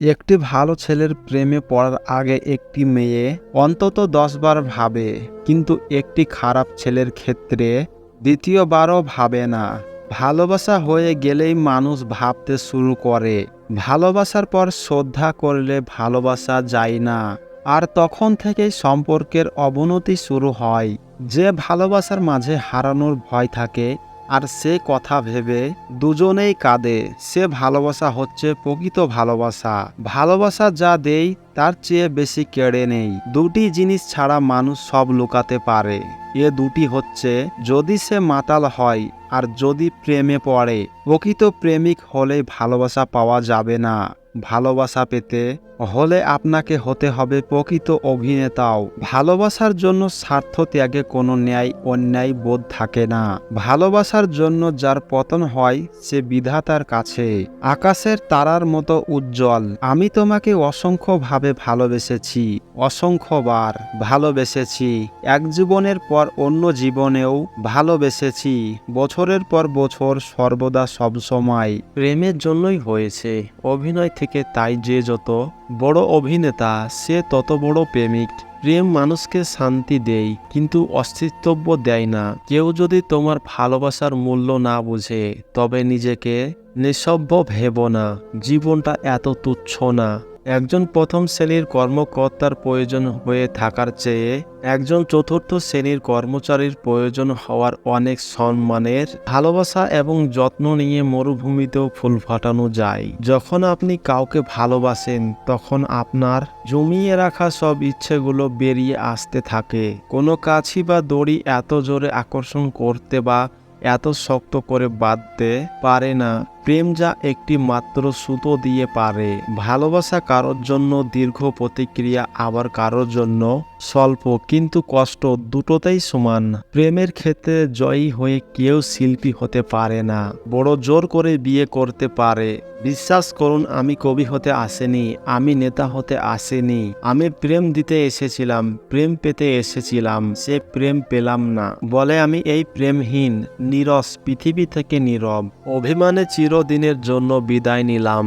একটি ভালো ছেলের প্রেমে পড়ার আগে একটি মেয়ে অন্তত 10 বার ভাবে, কিন্তু একটি খারাপ ছেলের ক্ষেত্রে দ্বিতীয়বারও ভাবে না। ভালোবাসা হয়ে গেলেই মানুষ ভাবতে শুরু করে, ভালোবাসার পর শ্রদ্ধা করলে ভালোবাসা যায় না, আর তখন থেকেই সম্পর্কের অবনতি শুরু হয়। যে ভালোবাসার মাঝে হারানোর ভয় থাকে আর সে কথা ভেবে দুজনেই কাঁদে, সে ভালোবাসা হচ্ছে প্রকৃত ভালোবাসা। ভালোবাসা যা দেই তার চেয়ে বেশি কেড়ে নেই। দুটি জিনিস ছাড়া মানুষ সব লুকাতে পারে, এ দুটি হচ্ছে যদি সে মাতাল হয় আর যদি প্রেমে পড়ে। প্রকৃত প্রেমিক হলে ভালোবাসা পাওয়া যাবে না, ভালোবাসা পেতে হলে আপনাকে হতে হবে প্রকৃত অভিনেতাও। ভালোবাসার জন্য স্বার্থ ত্যাগে কোনো ন্যায় অন্যায় বোধ থাকে না। ভালোবাসার জন্য যার পতন হয় সে বিধাতার কাছে আকাশের তারার মতো উজ্জ্বল। আমি তোমাকে অসংখ্যভাবে ভালোবেসেছি, অসংখ্যবার ভালোবেসেছি। এক জীবনের পর অন্য জীবনেও ভালোবেসেছি, বছরের পর বছর, সর্বদা, সবসময়। প্রেমের জন্যই হয়েছে অভিনয় থেকে, তাই যে যত বড় অভিনেতা সে তত বড় প্রেমিক। প্রেম মানুষকে শান্তি দেয় কিন্তু অস্তিত্ব দেয় না। কেউ যদি তোমার ভালোবাসার মূল্য না বুঝে তবে নিজেকে নিঃসভ্য ভেবো না। জীবনটা এত তুচ্ছ না। একজন প্রথম শ্রেণীর কর্মকর্তার প্রয়োজন হয়ে থাকার চেয়ে একজন চতুর্থ শ্রেণীর কর্মচারীর প্রয়োজন হওয়ার অনেক সম্মানের। ভালোবাসা এবং যত্ন নিয়ে মরুভূমিতেও ফুল ফোটানো যায়। যখন আপনি কাউকে ভালোবাসেন তখন আপনার জমিয়ে রাখা সব ইচ্ছেগুলো বেরিয়ে আসতে থাকে। কোনো কাছি বা দড়ি এত জোরে আকর্ষণ করতে বা এত শক্ত করে বাঁধতে পারে না প্রেম যা একটি মাত্র সুতো দিয়ে পারে। ভালোবাসা কারোর জন্য দীর্ঘ প্রতিক্রিয়া, আবার কারোর জন্য স্বল্প কিন্তু কষ্ট, দুটোতেই সমান। প্রেমের ক্ষেত্রে জয়ী হয়ে কেউ শিল্পী হতে পারে না, বড় জোর করে বিয়ে করতে পারে। বিশ্বাস করুন, আমি কবি হতে আসেনি, আমি নেতা হতে আসেনি। আমি প্রেম দিতে এসেছিলাম, প্রেম পেতে এসেছিলাম, সে প্রেম পেলাম না বলে আমি এই প্রেমহীন নীরস পৃথিবী থেকে নীরব অভিমানে চিরদিনের জন্য বিদায় নিলাম।